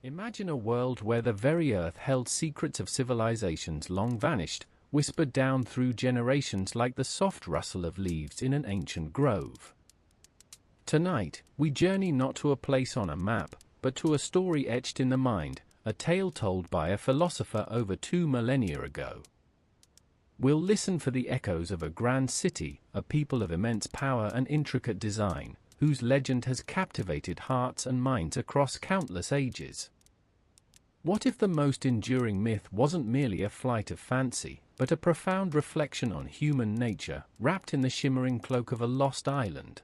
Imagine a world where the very earth held secrets of civilizations long vanished, whispered down through generations like the soft rustle of leaves in an ancient grove. Tonight, we journey not to a place on a map, but to a story etched in the mind, a tale told by a philosopher over 2 millennia ago. We'll listen for the echoes of a grand city, a people of immense power and intricate design, whose legend has captivated hearts and minds across countless ages. What if the most enduring myth wasn't merely a flight of fancy, but a profound reflection on human nature, wrapped in the shimmering cloak of a lost island?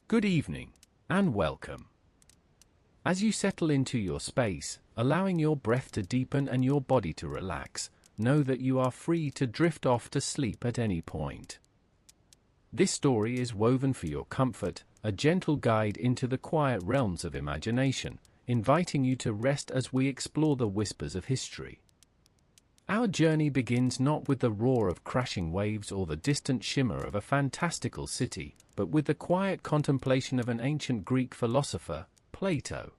Good evening, and welcome. As you settle into your space, allowing your breath to deepen and your body to relax, know that you are free to drift off to sleep at any point. This story is woven for your comfort, a gentle guide into the quiet realms of imagination, inviting you to rest as we explore the whispers of history. Our journey begins not with the roar of crashing waves or the distant shimmer of a fantastical city, but with the quiet contemplation of an ancient Greek philosopher, Plato.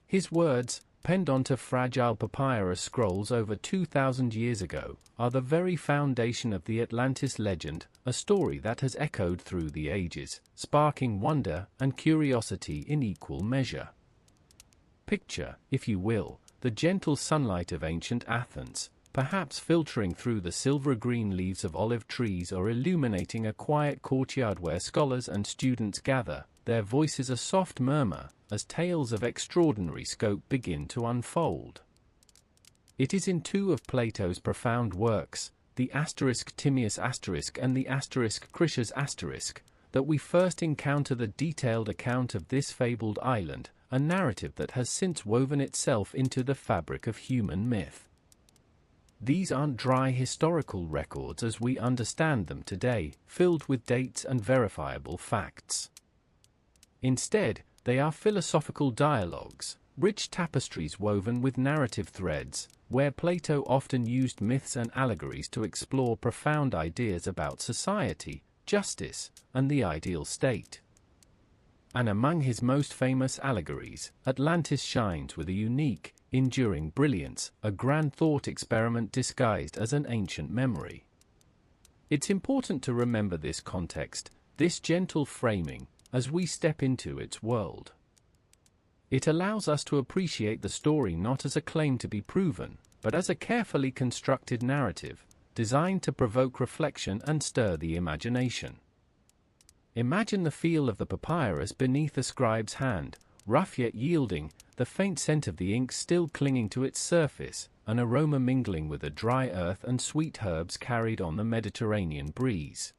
His words, penned onto fragile papyrus scrolls over 2,000 years ago, are the very foundation of the Atlantis legend, a story that has echoed through the ages, sparking wonder and curiosity in equal measure. Picture, if you will, the gentle sunlight of ancient Athens, perhaps filtering through the silver-green leaves of olive trees or illuminating a quiet courtyard where scholars and students gather, their voices a soft murmur, as tales of extraordinary scope begin to unfold. It is in 2 of Plato's profound works, the Timaeus and the Critias, that we first encounter the detailed account of this fabled island, a narrative that has since woven itself into the fabric of human myth. These aren't dry historical records as we understand them today, filled with dates and verifiable facts. Instead, they are philosophical dialogues, rich tapestries woven with narrative threads, where Plato often used myths and allegories to explore profound ideas about society, justice, and the ideal state. And among his most famous allegories, Atlantis shines with a unique, enduring brilliance, a grand thought experiment disguised as an ancient memory. It's important to remember this context, this gentle framing, as we step into its world. It allows us to appreciate the story not as a claim to be proven, but as a carefully constructed narrative, designed to provoke reflection and stir the imagination. Imagine the feel of the papyrus beneath the scribe's hand, rough yet yielding, the faint scent of the ink still clinging to its surface, an aroma mingling with the dry earth and sweet herbs carried on the Mediterranean breeze.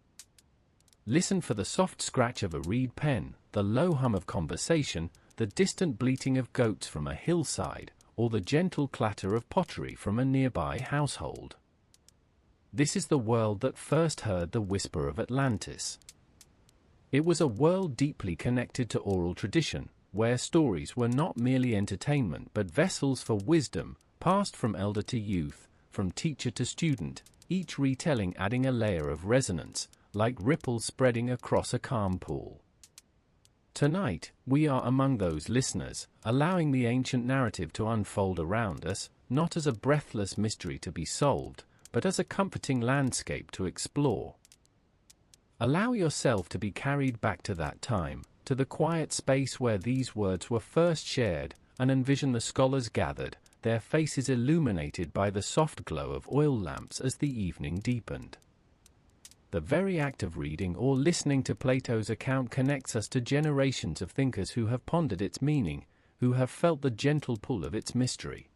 Listen for the soft scratch of a reed pen, the low hum of conversation, the distant bleating of goats from a hillside, or the gentle clatter of pottery from a nearby household. This is the world that first heard the whisper of Atlantis. It was a world deeply connected to oral tradition, where stories were not merely entertainment but vessels for wisdom, passed from elder to youth, from teacher to student, each retelling adding a layer of resonance, like ripples spreading across a calm pool. Tonight, we are among those listeners, allowing the ancient narrative to unfold around us, not as a breathless mystery to be solved, but as a comforting landscape to explore. Allow yourself to be carried back to that time, to the quiet space where these words were first shared, and envision the scholars gathered, their faces illuminated by the soft glow of oil lamps as the evening deepened. The very act of reading or listening to Plato's account connects us to generations of thinkers who have pondered its meaning, who have felt the gentle pull of its mystery.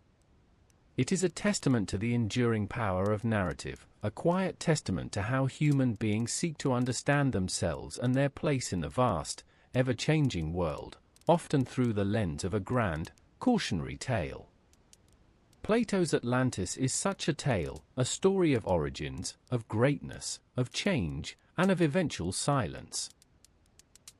It is a testament to the enduring power of narrative, a quiet testament to how human beings seek to understand themselves and their place in the vast, ever-changing world, often through the lens of a grand, cautionary tale. Plato's Atlantis is such a tale, a story of origins, of greatness, of change, and of eventual silence.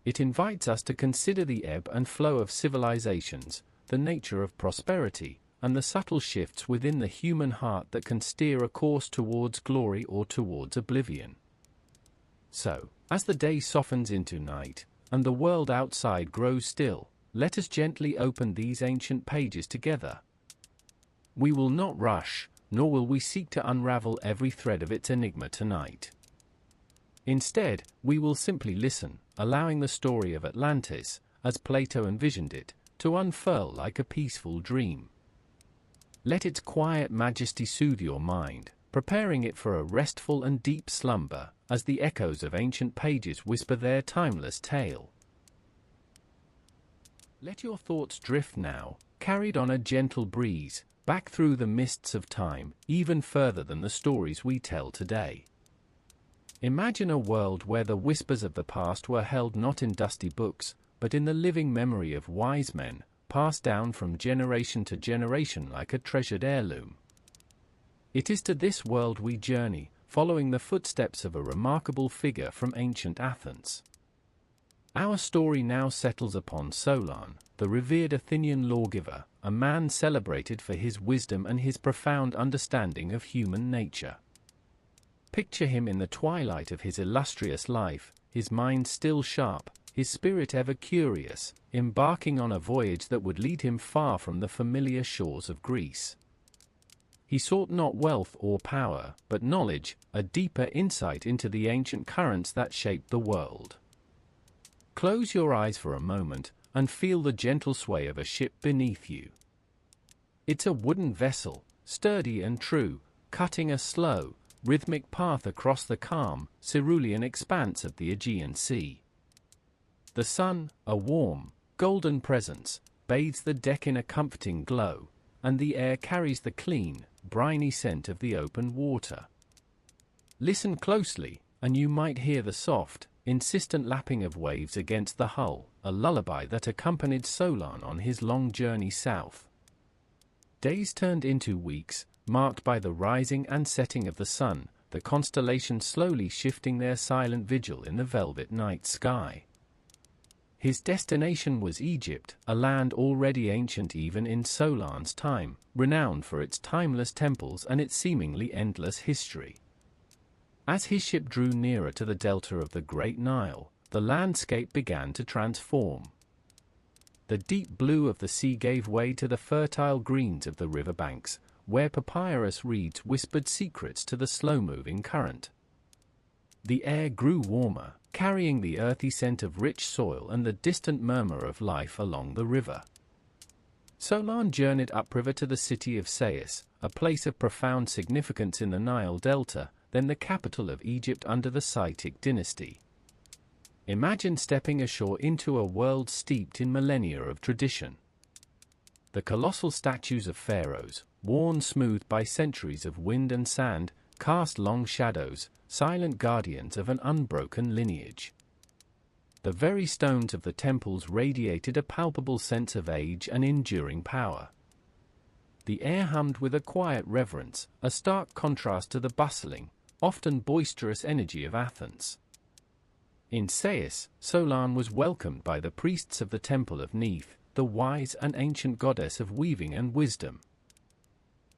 It invites us to consider the ebb and flow of civilizations, the nature of prosperity, and the subtle shifts within the human heart that can steer a course towards glory or towards oblivion. So, as the day softens into night, and the world outside grows still, let us gently open these ancient pages together. We will not rush, nor will we seek to unravel every thread of its enigma tonight. Instead, we will simply listen, allowing the story of Atlantis, as Plato envisioned it, to unfurl like a peaceful dream. Let its quiet majesty soothe your mind, preparing it for a restful and deep slumber, as the echoes of ancient pages whisper their timeless tale. Let your thoughts drift now, carried on a gentle breeze, back through the mists of time, even further than the stories we tell today. Imagine a world where the whispers of the past were held not in dusty books, but in the living memory of wise men, passed down from generation to generation like a treasured heirloom. It is to this world we journey, following the footsteps of a remarkable figure from ancient Athens. Our story now settles upon Solon, the revered Athenian lawgiver, a man celebrated for his wisdom and his profound understanding of human nature. Picture him in the twilight of his illustrious life, his mind still sharp, his spirit ever curious, embarking on a voyage that would lead him far from the familiar shores of Greece. He sought not wealth or power, but knowledge, a deeper insight into the ancient currents that shaped the world. Close your eyes for a moment, and feel the gentle sway of a ship beneath you. It's a wooden vessel, sturdy and true, cutting a slow, rhythmic path across the calm, cerulean expanse of the Aegean Sea. The sun, a warm, golden presence, bathes the deck in a comforting glow, and the air carries the clean, briny scent of the open water. Listen closely, and you might hear the soft, insistent lapping of waves against the hull, a lullaby that accompanied Solon on his long journey south. Days turned into weeks, marked by the rising and setting of the sun, the constellations slowly shifting their silent vigil in the velvet night sky. His destination was Egypt, a land already ancient even in Solon's time, renowned for its timeless temples and its seemingly endless history. As his ship drew nearer to the delta of the Great Nile, the landscape began to transform. The deep blue of the sea gave way to the fertile greens of the riverbanks, where papyrus reeds whispered secrets to the slow-moving current. The air grew warmer, carrying the earthy scent of rich soil and the distant murmur of life along the river. Solon journeyed upriver to the city of Sais, a place of profound significance in the Nile Delta, then the capital of Egypt under the Saitic dynasty. Imagine stepping ashore into a world steeped in millennia of tradition. The colossal statues of pharaohs, worn smooth by centuries of wind and sand, cast long shadows, silent guardians of an unbroken lineage. The very stones of the temples radiated a palpable sense of age and enduring power. The air hummed with a quiet reverence, a stark contrast to the bustling, often boisterous energy of Athens. In Sais, Solon was welcomed by the priests of the Temple of Neith, the wise and ancient goddess of weaving and wisdom.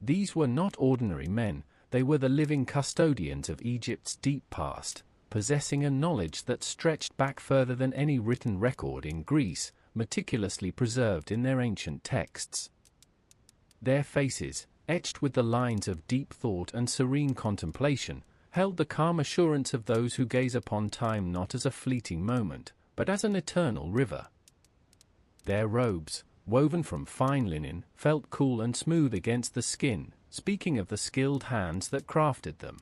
These were not ordinary men, they were the living custodians of Egypt's deep past, possessing a knowledge that stretched back further than any written record in Greece, meticulously preserved in their ancient texts. Their faces, etched with the lines of deep thought and serene contemplation, held the calm assurance of those who gaze upon time not as a fleeting moment, but as an eternal river. Their robes, woven from fine linen, felt cool and smooth against the skin, speaking of the skilled hands that crafted them.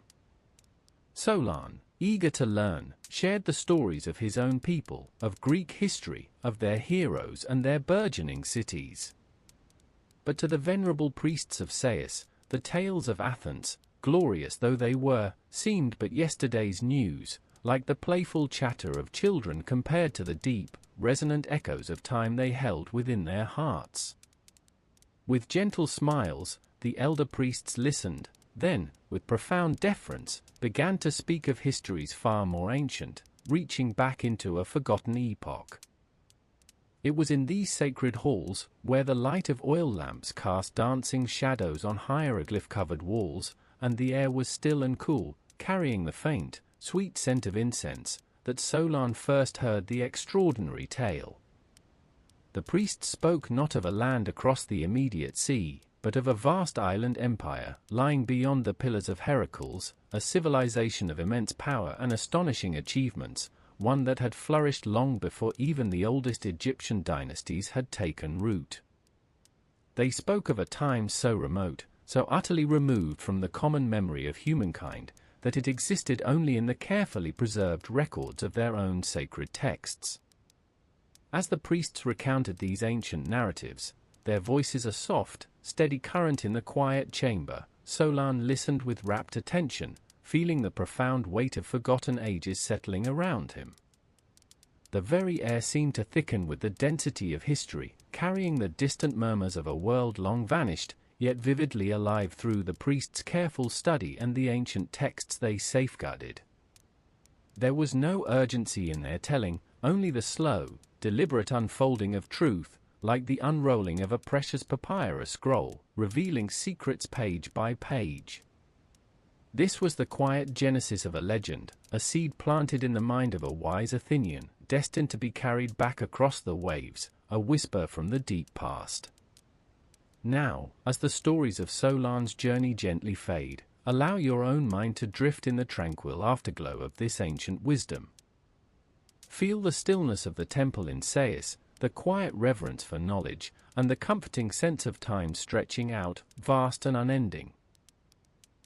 Solon, eager to learn, shared the stories of his own people, of Greek history, of their heroes and their burgeoning cities. But to the venerable priests of Sais, the tales of Athens, glorious though they were, seemed but yesterday's news, like the playful chatter of children compared to the deep, resonant echoes of time they held within their hearts. With gentle smiles, the elder priests listened, then, with profound deference, began to speak of histories far more ancient, reaching back into a forgotten epoch. It was in these sacred halls, where the light of oil lamps cast dancing shadows on hieroglyph-covered walls, and the air was still and cool, carrying the faint, sweet scent of incense, that Solon first heard the extraordinary tale. The priests spoke not of a land across the immediate sea, but of a vast island empire, lying beyond the Pillars of Heracles, a civilization of immense power and astonishing achievements, one that had flourished long before even the oldest Egyptian dynasties had taken root. They spoke of a time so remote, so utterly removed from the common memory of humankind, that it existed only in the carefully preserved records of their own sacred texts. As the priests recounted these ancient narratives, their voices a soft, steady current in the quiet chamber, Solon listened with rapt attention, feeling the profound weight of forgotten ages settling around him. The very air seemed to thicken with the density of history, carrying the distant murmurs of a world long vanished, yet vividly alive through the priests' careful study and the ancient texts they safeguarded. There was no urgency in their telling, only the slow, deliberate unfolding of truth, like the unrolling of a precious papyrus scroll, revealing secrets page by page. This was the quiet genesis of a legend, a seed planted in the mind of a wise Athenian, destined to be carried back across the waves, a whisper from the deep past. Now, as the stories of Solon's journey gently fade, allow your own mind to drift in the tranquil afterglow of this ancient wisdom. Feel the stillness of the temple in Sais, the quiet reverence for knowledge, and the comforting sense of time stretching out, vast and unending.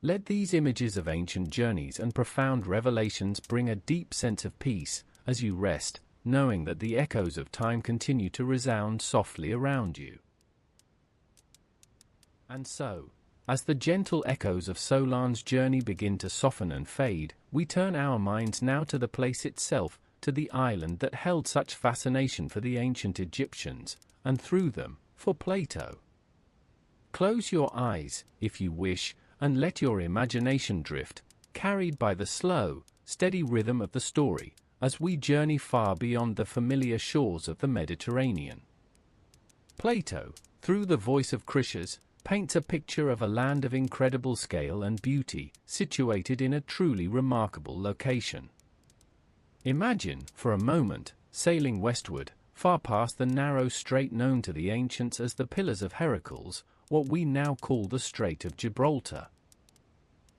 Let these images of ancient journeys and profound revelations bring a deep sense of peace, as you rest, knowing that the echoes of time continue to resound softly around you. And so, as the gentle echoes of Solon's journey begin to soften and fade, we turn our minds now to the place itself, to the island that held such fascination for the ancient Egyptians, and through them, for Plato. Close your eyes, if you wish, and let your imagination drift, carried by the slow, steady rhythm of the story, as we journey far beyond the familiar shores of the Mediterranean. Plato, through the voice of Critias, paints a picture of a land of incredible scale and beauty, situated in a truly remarkable location. Imagine, for a moment, sailing westward, far past the narrow strait known to the ancients as the Pillars of Heracles, what we now call the Strait of Gibraltar.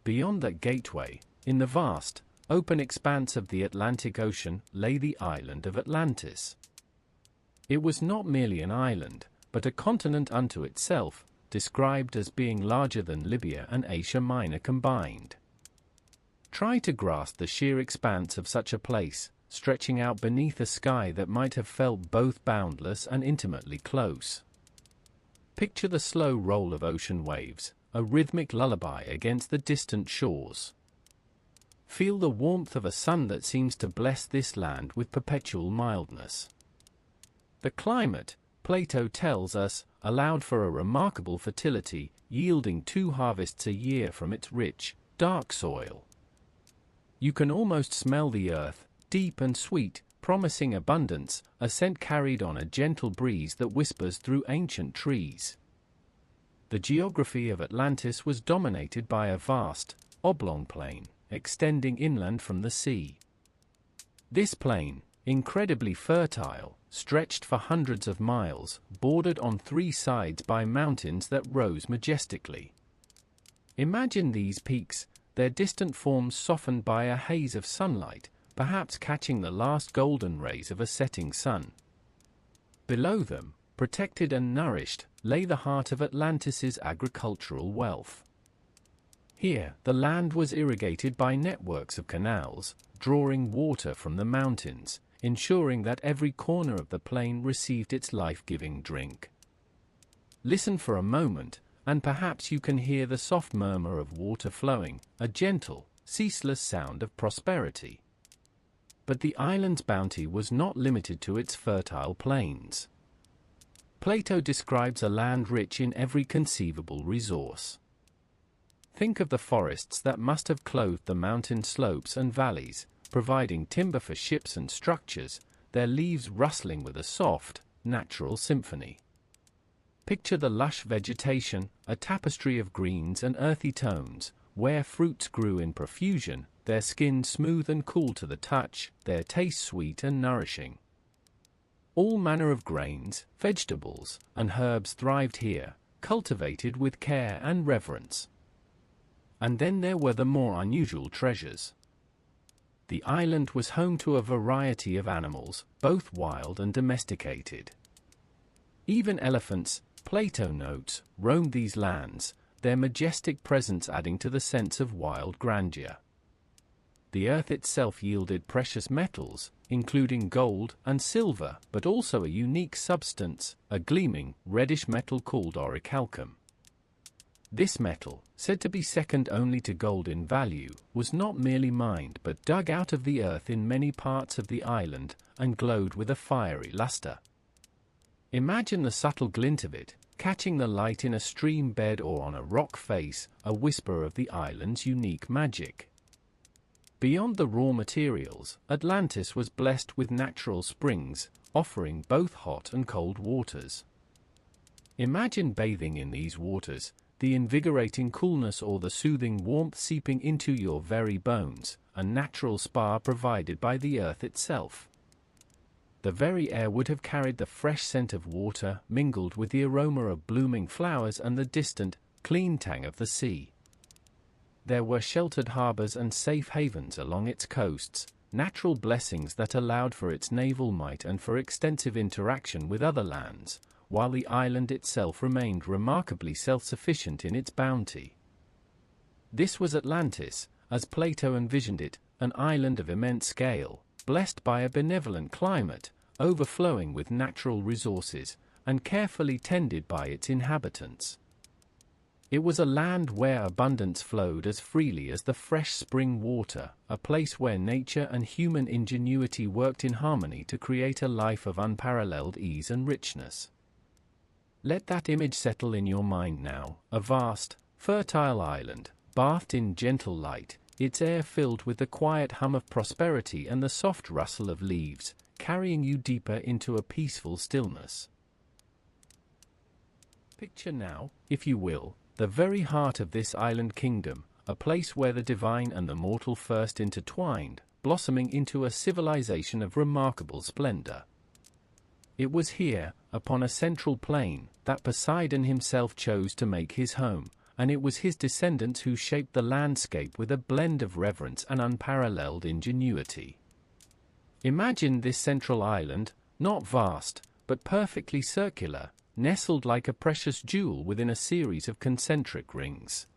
Beyond that gateway, in the vast, open expanse of the Atlantic Ocean, lay the island of Atlantis. It was not merely an island, but a continent unto itself, described as being larger than Libya and Asia Minor combined. Try to grasp the sheer expanse of such a place, stretching out beneath a sky that might have felt both boundless and intimately close. Picture the slow roll of ocean waves, a rhythmic lullaby against the distant shores. Feel the warmth of a sun that seems to bless this land with perpetual mildness. The climate, Plato tells us, allowed for a remarkable fertility, yielding 2 harvests a year from its rich, dark soil. You can almost smell the earth, deep and sweet, promising abundance, a scent carried on a gentle breeze that whispers through ancient trees. The geography of Atlantis was dominated by a vast, oblong plain, extending inland from the sea. This plain, incredibly fertile, stretched for hundreds of miles, bordered on 3 sides by mountains that rose majestically. Imagine these peaks, their distant forms softened by a haze of sunlight, perhaps catching the last golden rays of a setting sun. Below them, protected and nourished, lay the heart of Atlantis's agricultural wealth. Here, the land was irrigated by networks of canals, drawing water from the mountains, ensuring that every corner of the plain received its life-giving drink. Listen for a moment, and perhaps you can hear the soft murmur of water flowing, a gentle, ceaseless sound of prosperity. But the island's bounty was not limited to its fertile plains. Plato describes a land rich in every conceivable resource. Think of the forests that must have clothed the mountain slopes and valleys, providing timber for ships and structures, their leaves rustling with a soft, natural symphony. Picture the lush vegetation, a tapestry of greens and earthy tones, where fruits grew in profusion, their skin smooth and cool to the touch, their taste sweet and nourishing. All manner of grains, vegetables, and herbs thrived here, cultivated with care and reverence. And then there were the more unusual treasures. The island was home to a variety of animals, both wild and domesticated. Even elephants, Plato notes, roamed these lands, their majestic presence adding to the sense of wild grandeur. The earth itself yielded precious metals, including gold and silver, but also a unique substance, a gleaming, reddish metal called orichalcum. This metal, said to be second only to gold in value, was not merely mined but dug out of the earth in many parts of the island and glowed with a fiery luster. Imagine the subtle glint of it, catching the light in a stream bed or on a rock face, a whisper of the island's unique magic. Beyond the raw materials, Atlantis was blessed with natural springs, offering both hot and cold waters. Imagine bathing in these waters, the invigorating coolness or the soothing warmth seeping into your very bones, a natural spa provided by the earth itself. The very air would have carried the fresh scent of water, mingled with the aroma of blooming flowers and the distant, clean tang of the sea. There were sheltered harbors and safe havens along its coasts, natural blessings that allowed for its naval might and for extensive interaction with other lands, while the island itself remained remarkably self-sufficient in its bounty. This was Atlantis, as Plato envisioned it, an island of immense scale, blessed by a benevolent climate, overflowing with natural resources, and carefully tended by its inhabitants. It was a land where abundance flowed as freely as the fresh spring water, a place where nature and human ingenuity worked in harmony to create a life of unparalleled ease and richness. Let that image settle in your mind now, a vast, fertile island, bathed in gentle light, its air filled with the quiet hum of prosperity and the soft rustle of leaves, carrying you deeper into a peaceful stillness. Picture now, if you will, the very heart of this island kingdom, a place where the divine and the mortal first intertwined, blossoming into a civilization of remarkable splendor. It was here, upon a central plain, that Poseidon himself chose to make his home, and it was his descendants who shaped the landscape with a blend of reverence and unparalleled ingenuity. Imagine this central island, not vast, but perfectly circular, nestled like a precious jewel within a series of concentric rings.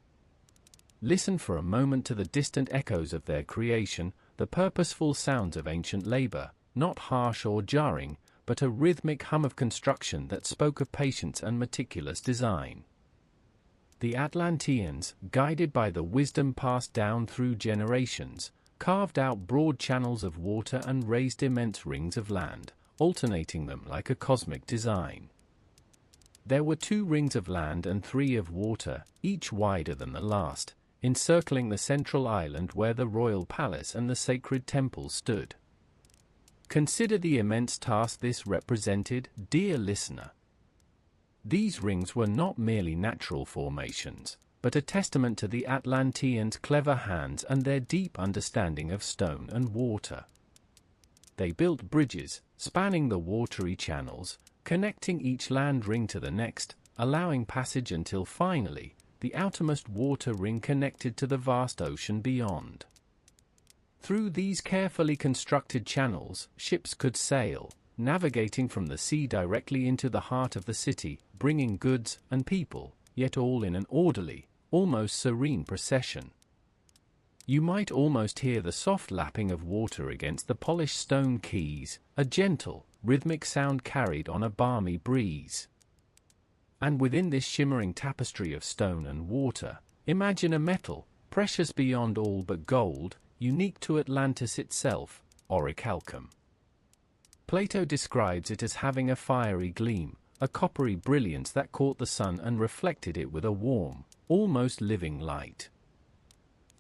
Listen for a moment to the distant echoes of their creation, the purposeful sounds of ancient labor, not harsh or jarring, but a rhythmic hum of construction that spoke of patience and meticulous design. The Atlanteans, guided by the wisdom passed down through generations, carved out broad channels of water and raised immense rings of land, alternating them like a cosmic design. There were 2 rings of land and 3 of water, each wider than the last, encircling the central island where the royal palace and the sacred temple stood. Consider the immense task this represented, dear listener. These rings were not merely natural formations, but a testament to the Atlanteans' clever hands and their deep understanding of stone and water. They built bridges, spanning the watery channels, connecting each land ring to the next, allowing passage until finally, the outermost water ring connected to the vast ocean beyond. Through these carefully constructed channels, ships could sail, navigating from the sea directly into the heart of the city, bringing goods and people, yet all in an orderly, almost serene procession. You might almost hear the soft lapping of water against the polished stone quays, a gentle, rhythmic sound carried on a balmy breeze. And within this shimmering tapestry of stone and water, imagine a metal, precious beyond all but gold, unique to Atlantis itself, orichalcum. Plato describes it as having a fiery gleam, a coppery brilliance that caught the sun and reflected it with a warm, almost living light.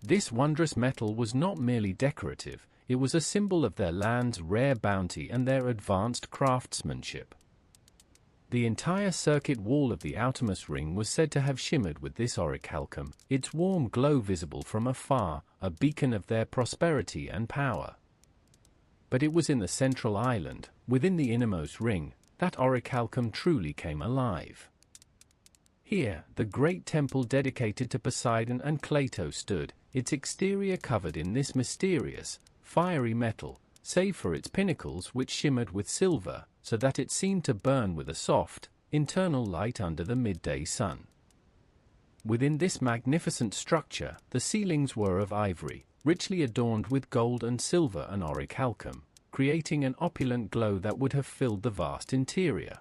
This wondrous metal was not merely decorative, it was a symbol of their land's rare bounty and their advanced craftsmanship. The entire circuit wall of the outermost ring was said to have shimmered with this orichalcum, its warm glow visible from afar, a beacon of their prosperity and power. But it was in the central island, within the innermost ring, that Orichalcum truly came alive. Here, the great temple dedicated to Poseidon and Plato stood, its exterior covered in this mysterious, fiery metal, save for its pinnacles which shimmered with silver, so that it seemed to burn with a soft, internal light under the midday sun. Within this magnificent structure, the ceilings were of ivory, richly adorned with gold and silver and orichalcum, creating an opulent glow that would have filled the vast interior.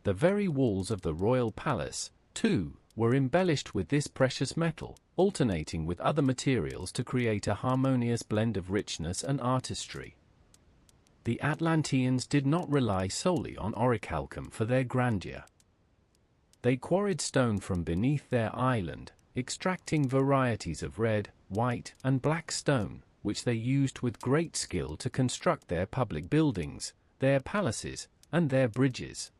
The very walls of the royal palace, too, were embellished with this precious metal, alternating with other materials to create a harmonious blend of richness and artistry. The Atlanteans did not rely solely on orichalcum for their grandeur. They quarried stone from beneath their island, extracting varieties of red, white, and black stone, which they used with great skill to construct their public buildings, their palaces, and their bridges.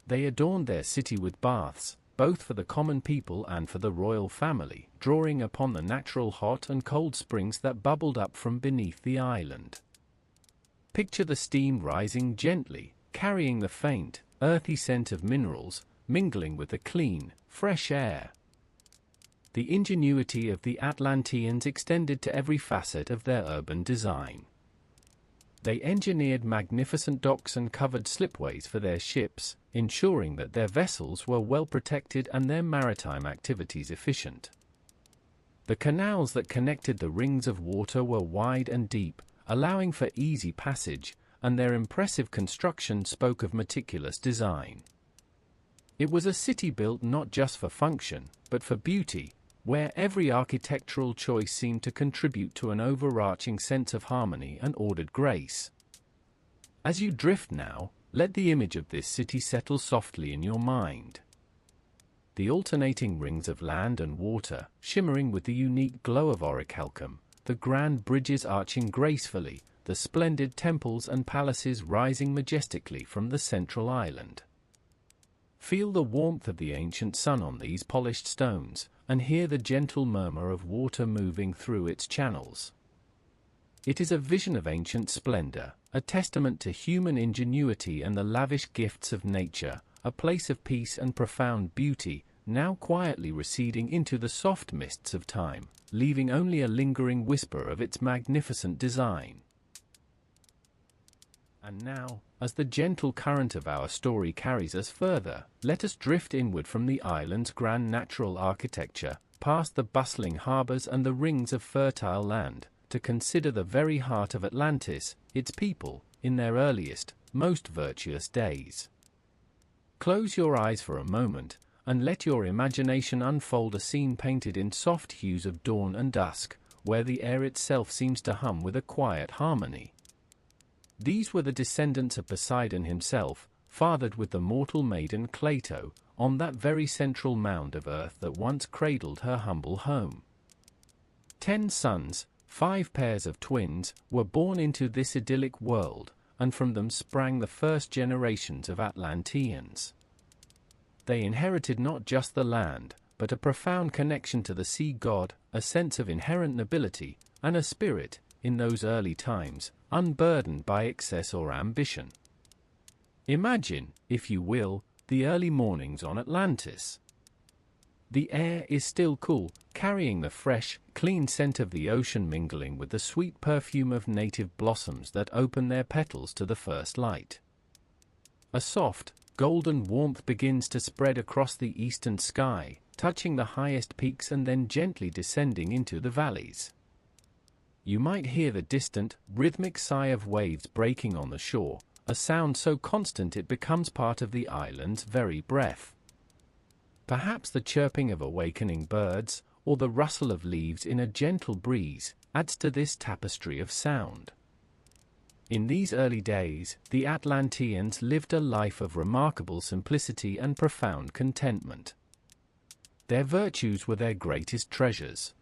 They adorned their city with baths, both for the common people and for the royal family, drawing upon the natural hot and cold springs that bubbled up from beneath the island. Picture the steam rising gently, carrying the faint, earthy scent of minerals, mingling with the clean, fresh air. The ingenuity of the Atlanteans extended to every facet of their urban design. They engineered magnificent docks and covered slipways for their ships, ensuring that their vessels were well protected and their maritime activities efficient. The canals that connected the rings of water were wide and deep, allowing for easy passage, and their impressive construction spoke of meticulous design. It was a city built not just for function, but for beauty, where every architectural choice seemed to contribute to an overarching sense of harmony and ordered grace. As you drift now, let the image of this city settle softly in your mind. The alternating rings of land and water, shimmering with the unique glow of orichalcum, the grand bridges arching gracefully, the splendid temples and palaces rising majestically from the central island. Feel the warmth of the ancient sun on these polished stones, and hear the gentle murmur of water moving through its channels. It is a vision of ancient splendor, a testament to human ingenuity and the lavish gifts of nature, a place of peace and profound beauty, now quietly receding into the soft mists of time, leaving only a lingering whisper of its magnificent design. And now, as the gentle current of our story carries us further, let us drift inward from the island's grand natural architecture, past the bustling harbors and the rings of fertile land, to consider the very heart of Atlantis, its people, in their earliest, most virtuous days. Close your eyes for a moment, and let your imagination unfold a scene painted in soft hues of dawn and dusk, where the air itself seems to hum with a quiet harmony. These were the descendants of Poseidon himself, fathered with the mortal maiden Plato, on that very central mound of earth that once cradled her humble home. 10 sons, 5 pairs of twins, were born into this idyllic world, and from them sprang the first generations of Atlanteans. They inherited not just the land, but a profound connection to the sea god, a sense of inherent nobility, and a spirit, in those early times, unburdened by excess or ambition. Imagine, if you will, the early mornings on Atlantis. The air is still cool, carrying the fresh, clean scent of the ocean mingling with the sweet perfume of native blossoms that open their petals to the first light. A soft, golden warmth begins to spread across the eastern sky, touching the highest peaks and then gently descending into the valleys. You might hear the distant, rhythmic sigh of waves breaking on the shore, a sound so constant it becomes part of the island's very breath. Perhaps the chirping of awakening birds, or the rustle of leaves in a gentle breeze, adds to this tapestry of sound. In these early days, the Atlanteans lived a life of remarkable simplicity and profound contentment. Their virtues were their greatest treasures.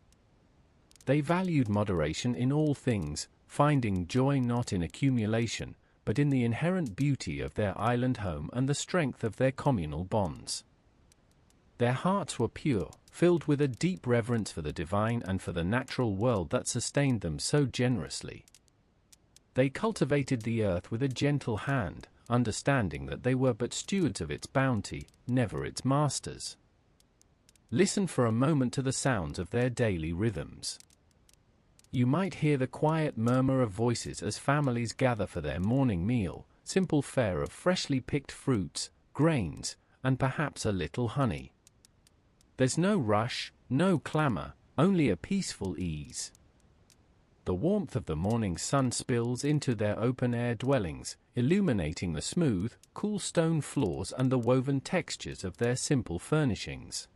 They valued moderation in all things, finding joy not in accumulation, but in the inherent beauty of their island home and the strength of their communal bonds. Their hearts were pure, filled with a deep reverence for the divine and for the natural world that sustained them so generously. They cultivated the earth with a gentle hand, understanding that they were but stewards of its bounty, never its masters. Listen for a moment to the sounds of their daily rhythms. You might hear the quiet murmur of voices as families gather for their morning meal, simple fare of freshly picked fruits, grains, and perhaps a little honey. There's no rush, no clamor, only a peaceful ease. The warmth of the morning sun spills into their open-air dwellings, illuminating the smooth, cool stone floors and the woven textures of their simple furnishings.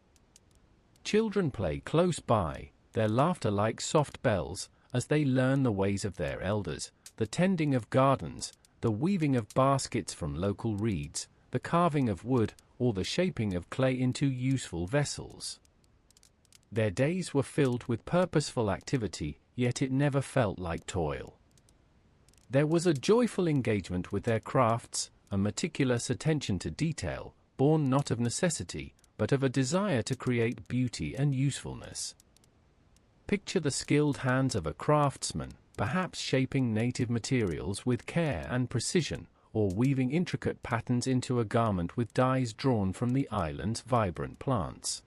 Children play close by, their laughter like soft bells, as they learn the ways of their elders, the tending of gardens, the weaving of baskets from local reeds, the carving of wood, or the shaping of clay into useful vessels. Their days were filled with purposeful activity, yet it never felt like toil. There was a joyful engagement with their crafts, a meticulous attention to detail, born not of necessity, but of a desire to create beauty and usefulness. Picture the skilled hands of a craftsman, perhaps shaping native materials with care and precision, or weaving intricate patterns into a garment with dyes drawn from the island's vibrant plants.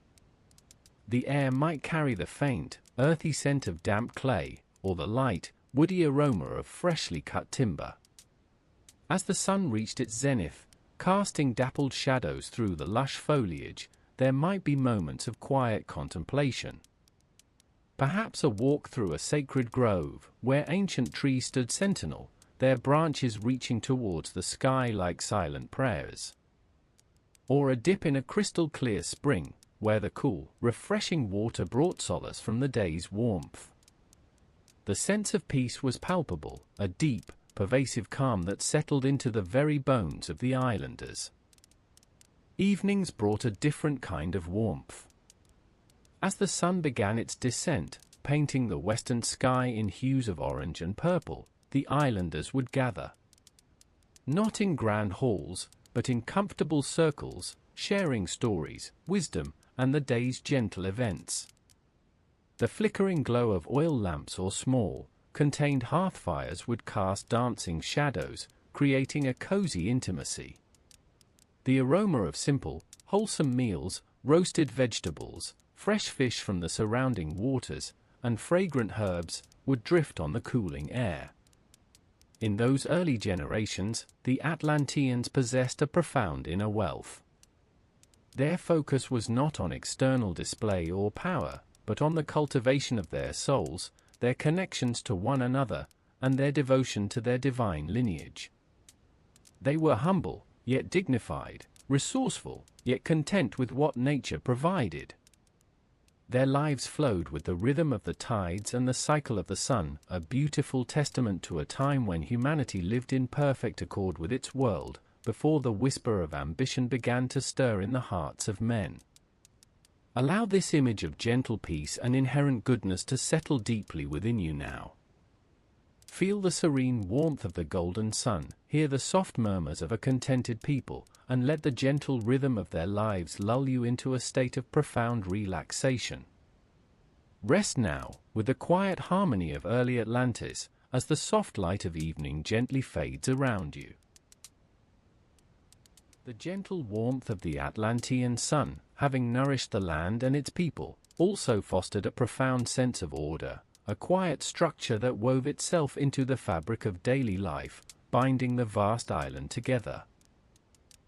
The air might carry the faint, earthy scent of damp clay, or the light, woody aroma of freshly cut timber. As the sun reached its zenith, casting dappled shadows through the lush foliage, there might be moments of quiet contemplation. Perhaps a walk through a sacred grove, where ancient trees stood sentinel, their branches reaching towards the sky like silent prayers. Or a dip in a crystal-clear spring, where the cool, refreshing water brought solace from the day's warmth. The sense of peace was palpable, a deep, pervasive calm that settled into the very bones of the islanders. Evenings brought a different kind of warmth. As the sun began its descent, painting the western sky in hues of orange and purple, the islanders would gather. Not in grand halls, but in comfortable circles, sharing stories, wisdom, and the day's gentle events. The flickering glow of oil lamps or small, contained hearth fires would cast dancing shadows, creating a cozy intimacy. The aroma of simple, wholesome meals, roasted vegetables, fresh fish from the surrounding waters, and fragrant herbs would drift on the cooling air. In those early generations, the Atlanteans possessed a profound inner wealth. Their focus was not on external display or power, but on the cultivation of their souls, their connections to one another, and their devotion to their divine lineage. They were humble, yet dignified, resourceful, yet content with what nature provided. Their lives flowed with the rhythm of the tides and the cycle of the sun, a beautiful testament to a time when humanity lived in perfect accord with its world, before the whisper of ambition began to stir in the hearts of men. Allow this image of gentle peace and inherent goodness to settle deeply within you now. Feel the serene warmth of the golden sun, hear the soft murmurs of a contented people, and let the gentle rhythm of their lives lull you into a state of profound relaxation. Rest now, with the quiet harmony of early Atlantis, as the soft light of evening gently fades around you. The gentle warmth of the Atlantean sun, having nourished the land and its people, also fostered a profound sense of order, a quiet structure that wove itself into the fabric of daily life, binding the vast island together.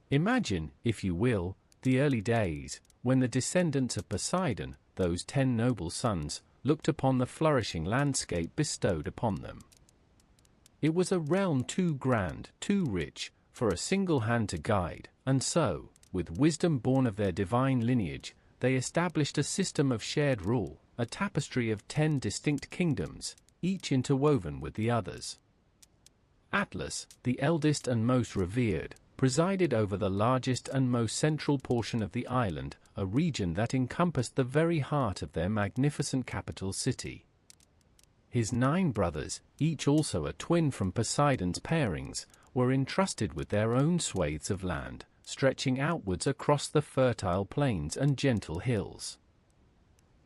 Imagine, if you will, the early days, when the descendants of Poseidon, those 10 noble sons, looked upon the flourishing landscape bestowed upon them. It was a realm too grand, too rich, for a single hand to guide, and so, with wisdom born of their divine lineage, they established a system of shared rule, a tapestry of 10 distinct kingdoms, each interwoven with the others. Atlas, the eldest and most revered, presided over the largest and most central portion of the island, a region that encompassed the very heart of their magnificent capital city. His 9 brothers, each also a twin from Poseidon's pairings, were entrusted with their own swathes of land, stretching outwards across the fertile plains and gentle hills.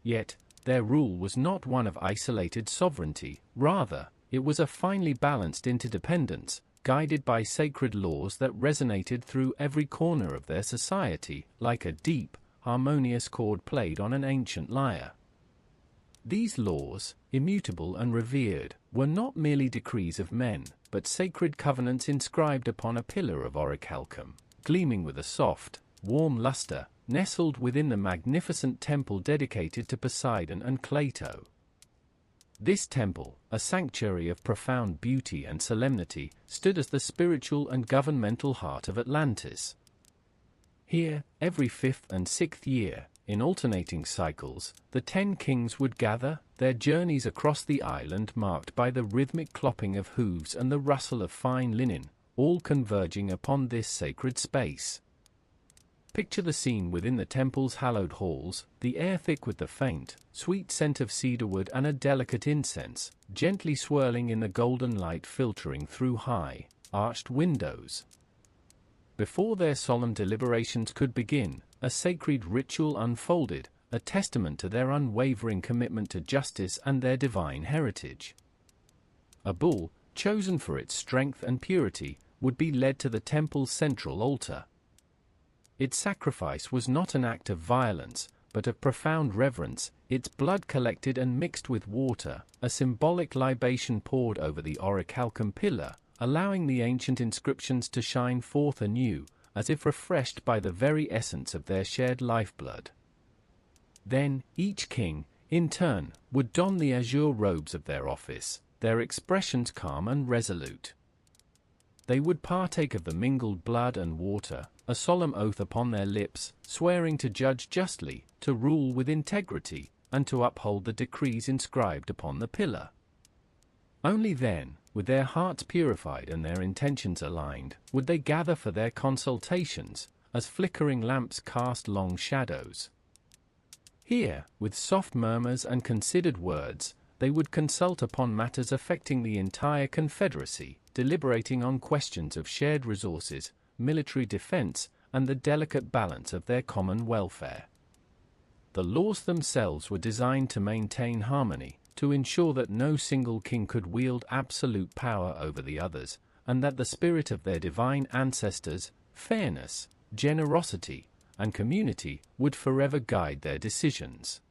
Yet, their rule was not one of isolated sovereignty, rather, it was a finely balanced interdependence, guided by sacred laws that resonated through every corner of their society, like a deep, harmonious chord played on an ancient lyre. These laws, immutable and revered, were not merely decrees of men, but sacred covenants inscribed upon a pillar of orichalcum, gleaming with a soft, warm luster, nestled within the magnificent temple dedicated to Poseidon and Plato. This temple, a sanctuary of profound beauty and solemnity, stood as the spiritual and governmental heart of Atlantis. Here, every 5th and 6th year, in alternating cycles, the 10 kings would gather, their journeys across the island marked by the rhythmic clopping of hooves and the rustle of fine linen, all converging upon this sacred space. Picture the scene within the temple's hallowed halls, the air thick with the faint, sweet scent of cedarwood and a delicate incense, gently swirling in the golden light filtering through high, arched windows. Before their solemn deliberations could begin, a sacred ritual unfolded, a testament to their unwavering commitment to justice and their divine heritage. A bull, chosen for its strength and purity, would be led to the temple's central altar. Its sacrifice was not an act of violence, but of profound reverence, its blood collected and mixed with water, a symbolic libation poured over the orichalcum pillar, allowing the ancient inscriptions to shine forth anew, as if refreshed by the very essence of their shared lifeblood. Then, each king, in turn, would don the azure robes of their office, their expressions calm and resolute. They would partake of the mingled blood and water, a solemn oath upon their lips, swearing to judge justly, to rule with integrity, and to uphold the decrees inscribed upon the pillar. Only then, with their hearts purified and their intentions aligned, would they gather for their consultations, as flickering lamps cast long shadows. Here, with soft murmurs and considered words, they would consult upon matters affecting the entire confederacy, deliberating on questions of shared resources, military defense, and the delicate balance of their common welfare. The laws themselves were designed to maintain harmony, to ensure that no single king could wield absolute power over the others, and that the spirit of their divine ancestors, fairness, generosity, and community, would forever guide their decisions.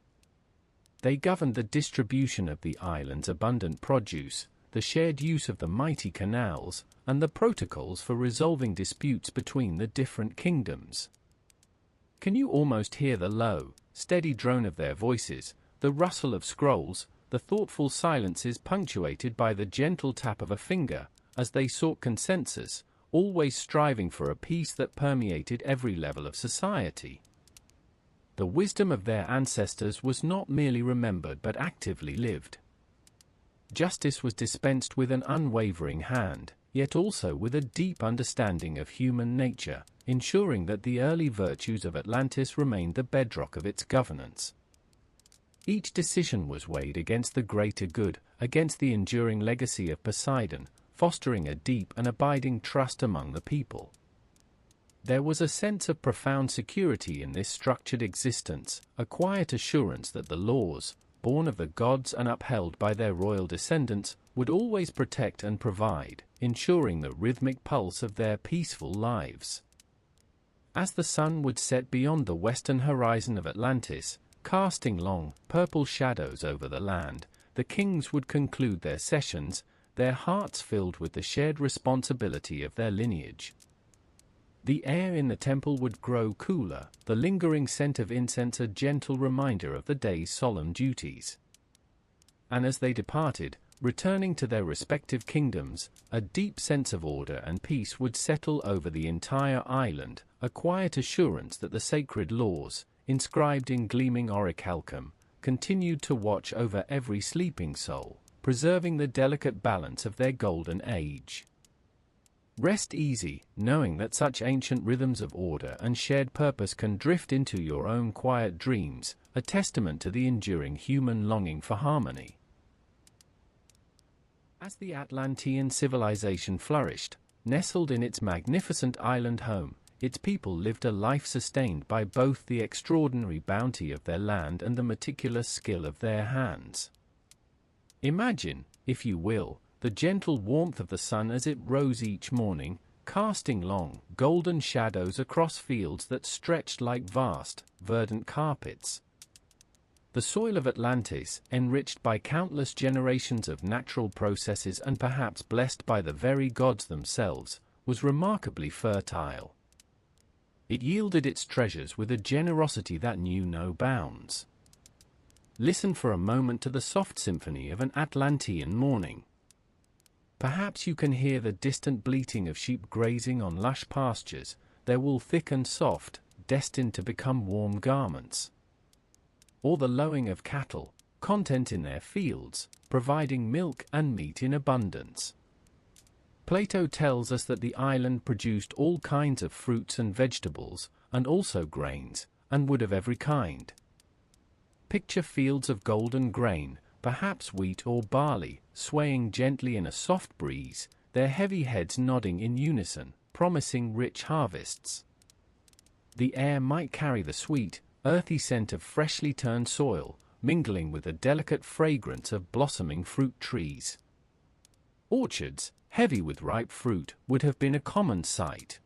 They governed the distribution of the island's abundant produce, the shared use of the mighty canals, and the protocols for resolving disputes between the different kingdoms. Can you almost hear the low, steady drone of their voices, the rustle of scrolls, the thoughtful silences punctuated by the gentle tap of a finger, as they sought consensus, always striving for a peace that permeated every level of society? The wisdom of their ancestors was not merely remembered but actively lived. Justice was dispensed with an unwavering hand, yet also with a deep understanding of human nature, ensuring that the early virtues of Atlantis remained the bedrock of its governance. Each decision was weighed against the greater good, against the enduring legacy of Poseidon, fostering a deep and abiding trust among the people. There was a sense of profound security in this structured existence, a quiet assurance that the laws, born of the gods and upheld by their royal descendants, would always protect and provide, ensuring the rhythmic pulse of their peaceful lives. As the sun would set beyond the western horizon of Atlantis, casting long, purple shadows over the land, the kings would conclude their sessions, their hearts filled with the shared responsibility of their lineage. The air in the temple would grow cooler, the lingering scent of incense a gentle reminder of the day's solemn duties. And as they departed, returning to their respective kingdoms, a deep sense of order and peace would settle over the entire island, a quiet assurance that the sacred laws, inscribed in gleaming orichalcum, continued to watch over every sleeping soul, preserving the delicate balance of their golden age. Rest easy, knowing that such ancient rhythms of order and shared purpose can drift into your own quiet dreams, a testament to the enduring human longing for harmony. As the Atlantean civilization flourished, nestled in its magnificent island home, its people lived a life sustained by both the extraordinary bounty of their land and the meticulous skill of their hands. Imagine, if you will, the gentle warmth of the sun as it rose each morning, casting long, golden shadows across fields that stretched like vast, verdant carpets. The soil of Atlantis, enriched by countless generations of natural processes and perhaps blessed by the very gods themselves, was remarkably fertile. It yielded its treasures with a generosity that knew no bounds. Listen for a moment to the soft symphony of an Atlantean morning. Perhaps you can hear the distant bleating of sheep grazing on lush pastures, their wool thick and soft, destined to become warm garments. Or the lowing of cattle, content in their fields, providing milk and meat in abundance. Plato tells us that the island produced all kinds of fruits and vegetables, and also grains, and wood of every kind. Picture fields of golden grain, perhaps wheat or barley, swaying gently in a soft breeze, their heavy heads nodding in unison, promising rich harvests. The air might carry the sweet, earthy scent of freshly turned soil, mingling with the delicate fragrance of blossoming fruit trees. Orchards, heavy with ripe fruit, would have been a common sight.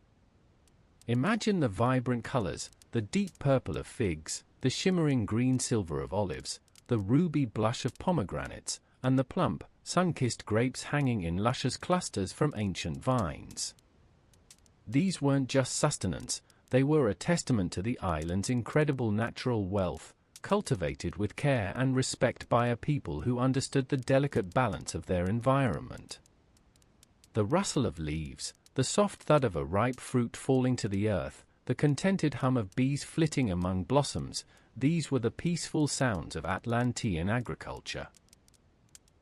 Imagine the vibrant colors, the deep purple of figs, the shimmering green-silver of olives, the ruby blush of pomegranates, and the plump, sun-kissed grapes hanging in luscious clusters from ancient vines. These weren't just sustenance, they were a testament to the island's incredible natural wealth, cultivated with care and respect by a people who understood the delicate balance of their environment. The rustle of leaves, the soft thud of a ripe fruit falling to the earth, the contented hum of bees flitting among blossoms, these were the peaceful sounds of Atlantean agriculture.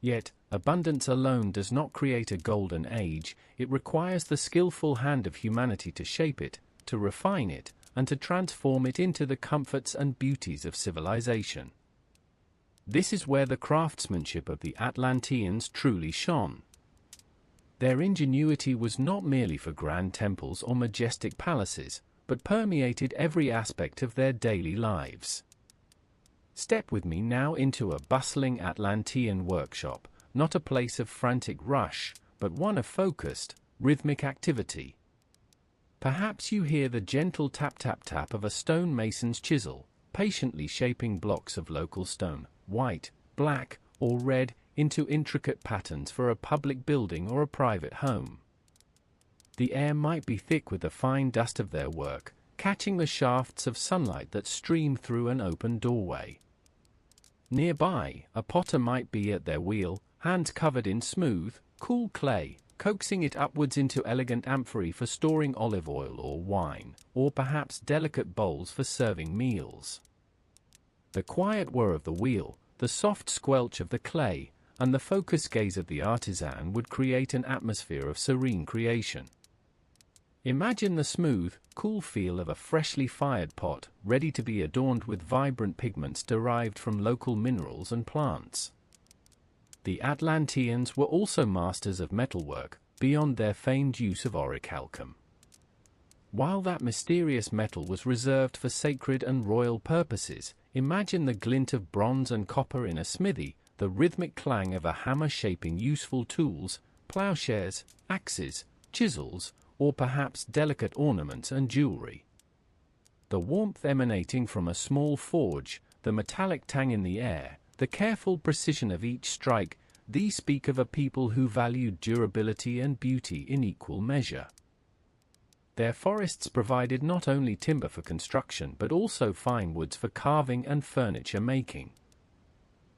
Yet, abundance alone does not create a golden age, it requires the skillful hand of humanity to shape it, to refine it, and to transform it into the comforts and beauties of civilization. This is where the craftsmanship of the Atlanteans truly shone. Their ingenuity was not merely for grand temples or majestic palaces, but permeated every aspect of their daily lives. Step with me now into a bustling Atlantean workshop, not a place of frantic rush, but one of focused, rhythmic activity. Perhaps you hear the gentle tap-tap-tap of a stonemason's chisel, patiently shaping blocks of local stone, white, black, or red, into intricate patterns for a public building or a private home. The air might be thick with the fine dust of their work, catching the shafts of sunlight that stream through an open doorway. Nearby, a potter might be at their wheel, hands covered in smooth, cool clay, coaxing it upwards into elegant amphorae for storing olive oil or wine, or perhaps delicate bowls for serving meals. The quiet whir of the wheel, the soft squelch of the clay, and the focused gaze of the artisan would create an atmosphere of serene creation. Imagine the smooth, cool feel of a freshly fired pot, ready to be adorned with vibrant pigments derived from local minerals and plants. The Atlanteans were also masters of metalwork, beyond their famed use of orichalcum. While that mysterious metal was reserved for sacred and royal purposes, imagine the glint of bronze and copper in a smithy, the rhythmic clang of a hammer shaping useful tools, plowshares, axes, chisels, or perhaps delicate ornaments and jewelry. The warmth emanating from a small forge, the metallic tang in the air, the careful precision of each strike, these speak of a people who valued durability and beauty in equal measure. Their forests provided not only timber for construction but also fine woods for carving and furniture making.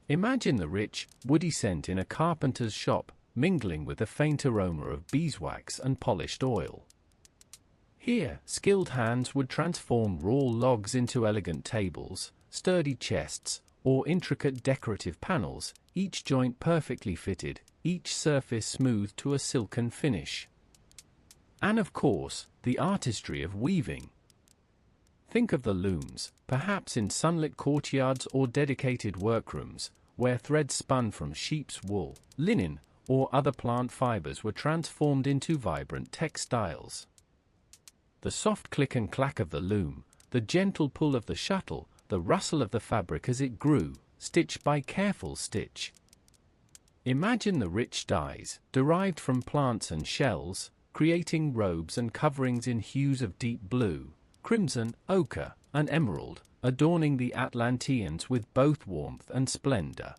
Imagine the rich, woody scent in a carpenter's shop, mingling with the faint aroma of beeswax and polished oil. Here, skilled hands would transform raw logs into elegant tables, sturdy chests, or intricate decorative panels, each joint perfectly fitted, each surface smooth to a silken finish. And of course, the artistry of weaving. Think of the looms, perhaps in sunlit courtyards or dedicated workrooms, where threads spun from sheep's wool, linen, or other plant fibers were transformed into vibrant textiles. The soft click and clack of the loom, the gentle pull of the shuttle, the rustle of the fabric as it grew, stitch by careful stitch. Imagine the rich dyes, derived from plants and shells, creating robes and coverings in hues of deep blue, crimson, ochre, and emerald, adorning the Atlanteans with both warmth and splendor.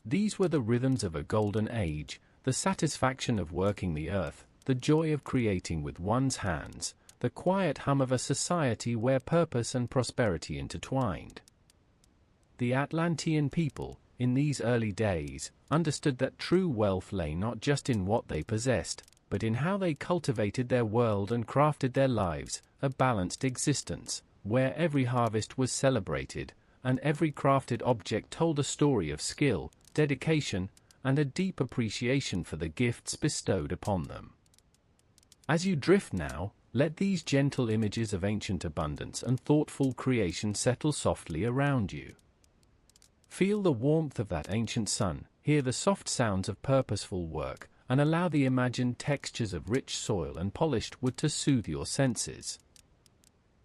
These were the rhythms of a golden age, the satisfaction of working the earth, the joy of creating with one's hands, the quiet hum of a society where purpose and prosperity intertwined. The Atlantean people, in these early days, understood that true wealth lay not just in what they possessed, but in how they cultivated their world and crafted their lives, a balanced existence, where every harvest was celebrated, and every crafted object told a story of skill, dedication, and a deep appreciation for the gifts bestowed upon them. As you drift now, let these gentle images of ancient abundance and thoughtful creation settle softly around you. Feel the warmth of that ancient sun, hear the soft sounds of purposeful work, and allow the imagined textures of rich soil and polished wood to soothe your senses.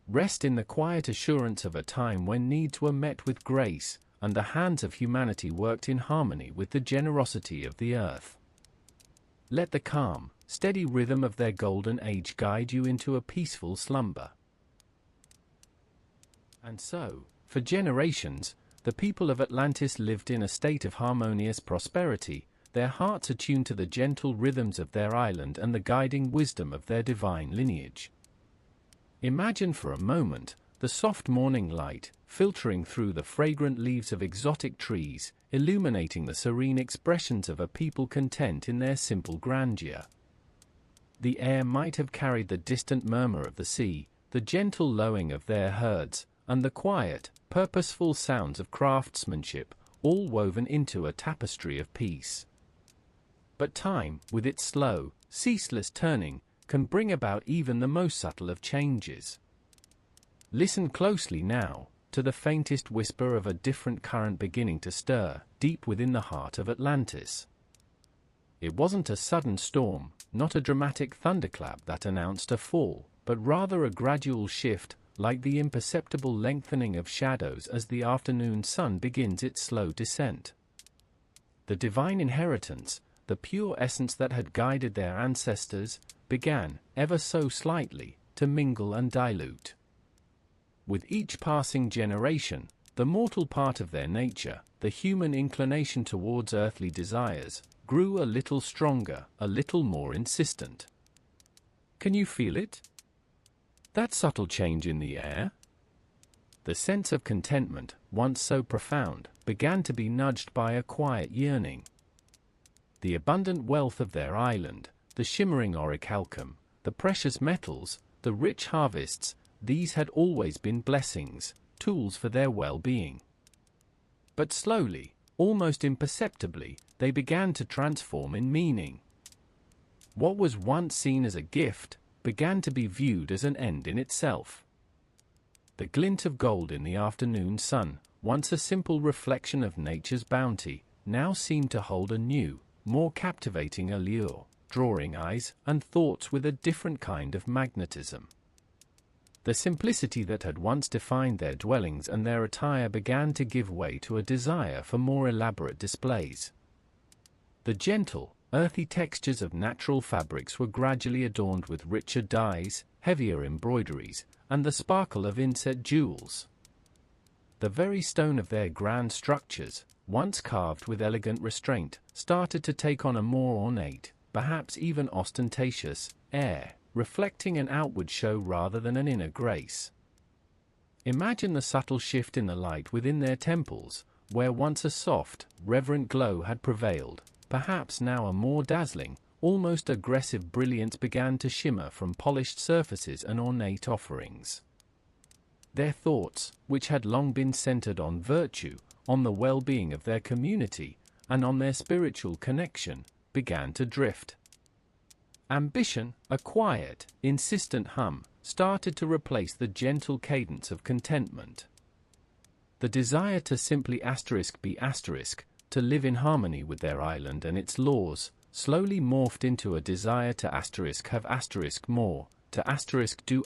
Rest in the quiet assurance of a time when needs were met with grace, and the hands of humanity worked in harmony with the generosity of the earth. Let the calm, steady rhythm of their golden age guide you into a peaceful slumber. And so, for generations, the people of Atlantis lived in a state of harmonious prosperity, their hearts attuned to the gentle rhythms of their island and the guiding wisdom of their divine lineage. Imagine for a moment the soft morning light, filtering through the fragrant leaves of exotic trees, illuminating the serene expressions of a people content in their simple grandeur. The air might have carried the distant murmur of the sea, the gentle lowing of their herds, and the quiet, purposeful sounds of craftsmanship, all woven into a tapestry of peace. But time, with its slow, ceaseless turning, can bring about even the most subtle of changes. Listen closely now, to the faintest whisper of a different current beginning to stir, deep within the heart of Atlantis. It wasn't a sudden storm, not a dramatic thunderclap that announced a fall, but rather a gradual shift, like the imperceptible lengthening of shadows as the afternoon sun begins its slow descent. The divine inheritance, the pure essence that had guided their ancestors, began, ever so slightly, to mingle and dilute. With each passing generation, the mortal part of their nature, the human inclination towards earthly desires, grew a little stronger, a little more insistent. Can you feel it? That subtle change in the air? The sense of contentment, once so profound, began to be nudged by a quiet yearning. The abundant wealth of their island, the shimmering orichalcum, the precious metals, the rich harvests, these had always been blessings, tools for their well-being. But slowly, almost imperceptibly, they began to transform in meaning. What was once seen as a gift began to be viewed as an end in itself. The glint of gold in the afternoon sun, once a simple reflection of nature's bounty, now seemed to hold a new, more captivating allure, drawing eyes and thoughts with a different kind of magnetism. The simplicity that had once defined their dwellings and their attire began to give way to a desire for more elaborate displays. The gentle, earthy textures of natural fabrics were gradually adorned with richer dyes, heavier embroideries, and the sparkle of inset jewels. The very stone of their grand structures, once carved with elegant restraint, started to take on a more ornate, perhaps even ostentatious, air, reflecting an outward show rather than an inner grace. Imagine the subtle shift in the light within their temples, where once a soft, reverent glow had prevailed, perhaps now a more dazzling, almost aggressive brilliance began to shimmer from polished surfaces and ornate offerings. Their thoughts, which had long been centered on virtue, on the well-being of their community, and on their spiritual connection, began to drift. Ambition, a quiet, insistent hum, started to replace the gentle cadence of contentment. The desire to simply be to live in harmony with their island and its laws, slowly morphed into a desire to have more, to do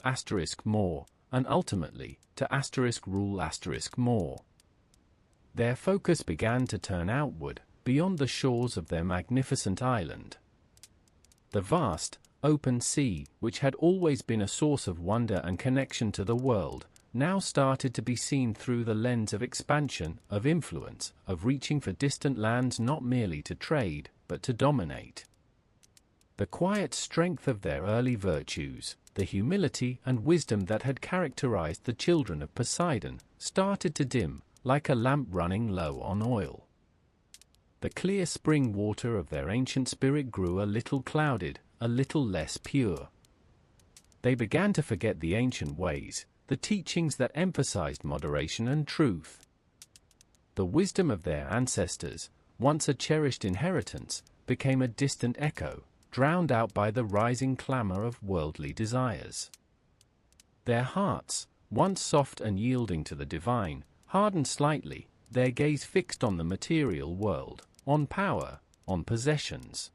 more, and ultimately, to rule more. Their focus began to turn outward, beyond the shores of their magnificent island. The vast, open sea, which had always been a source of wonder and connection to the world, now started to be seen through the lens of expansion, of influence, of reaching for distant lands not merely to trade, but to dominate. The quiet strength of their early virtues, the humility and wisdom that had characterized the children of Poseidon, started to dim, like a lamp running low on oil. The clear spring water of their ancient spirit grew a little clouded, a little less pure. They began to forget the ancient ways, the teachings that emphasized moderation and truth. The wisdom of their ancestors, once a cherished inheritance, became a distant echo, drowned out by the rising clamor of worldly desires. Their hearts, once soft and yielding to the divine, hardened slightly, their gaze fixed on the material world, on power, on possessions.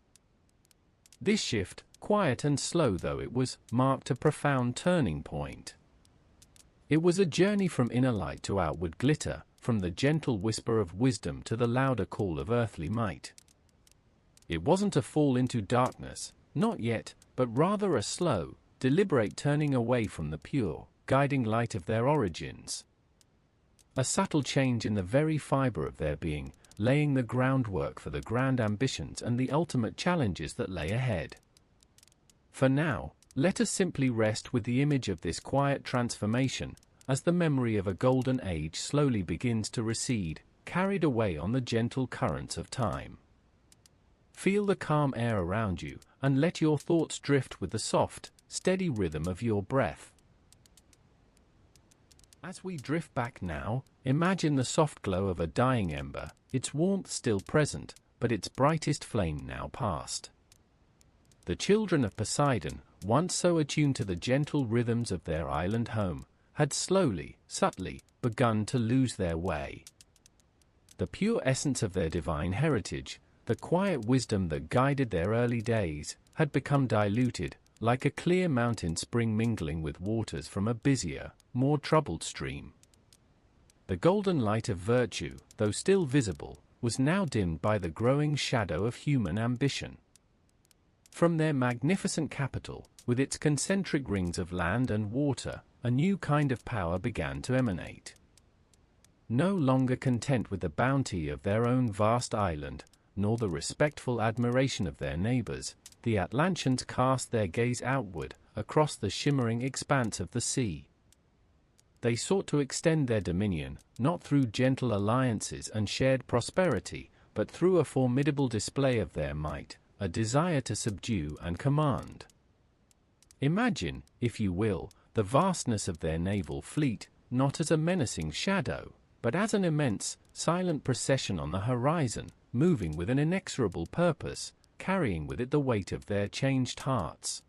This shift, quiet and slow though it was, marked a profound turning point. It was a journey from inner light to outward glitter, from the gentle whisper of wisdom to the louder call of earthly might. It wasn't a fall into darkness, not yet, but rather a slow, deliberate turning away from the pure, guiding light of their origins. A subtle change in the very fiber of their being, laying the groundwork for the grand ambitions and the ultimate challenges that lay ahead. For now, let us simply rest with the image of this quiet transformation, as the memory of a golden age slowly begins to recede, carried away on the gentle currents of time. Feel the calm air around you, and let your thoughts drift with the soft, steady rhythm of your breath. As we drift back now, imagine the soft glow of a dying ember, its warmth still present, but its brightest flame now past. The children of Poseidon, once so attuned to the gentle rhythms of their island home, had slowly, subtly, begun to lose their way. The pure essence of their divine heritage, the quiet wisdom that guided their early days, had become diluted, like a clear mountain spring mingling with waters from a busier, more troubled stream. The golden light of virtue, though still visible, was now dimmed by the growing shadow of human ambition. From their magnificent capital, with its concentric rings of land and water, a new kind of power began to emanate. No longer content with the bounty of their own vast island, nor the respectful admiration of their neighbors, the Atlanteans cast their gaze outward, across the shimmering expanse of the sea. They sought to extend their dominion, not through gentle alliances and shared prosperity, but through a formidable display of their might, a desire to subdue and command. Imagine, if you will, the vastness of their naval fleet, not as a menacing shadow, but as an immense, silent procession on the horizon, moving with an inexorable purpose, carrying with it the weight of their changed hearts.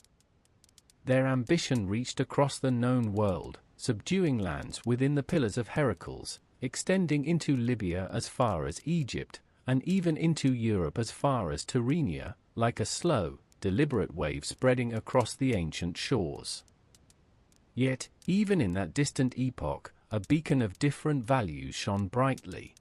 Their ambition reached across the known world, subduing lands within the pillars of Heracles, extending into Libya as far as Egypt, and even into Europe as far as Tyrrhenia, like a slow, deliberate wave spreading across the ancient shores. Yet, even in that distant epoch, a beacon of different values shone brightly.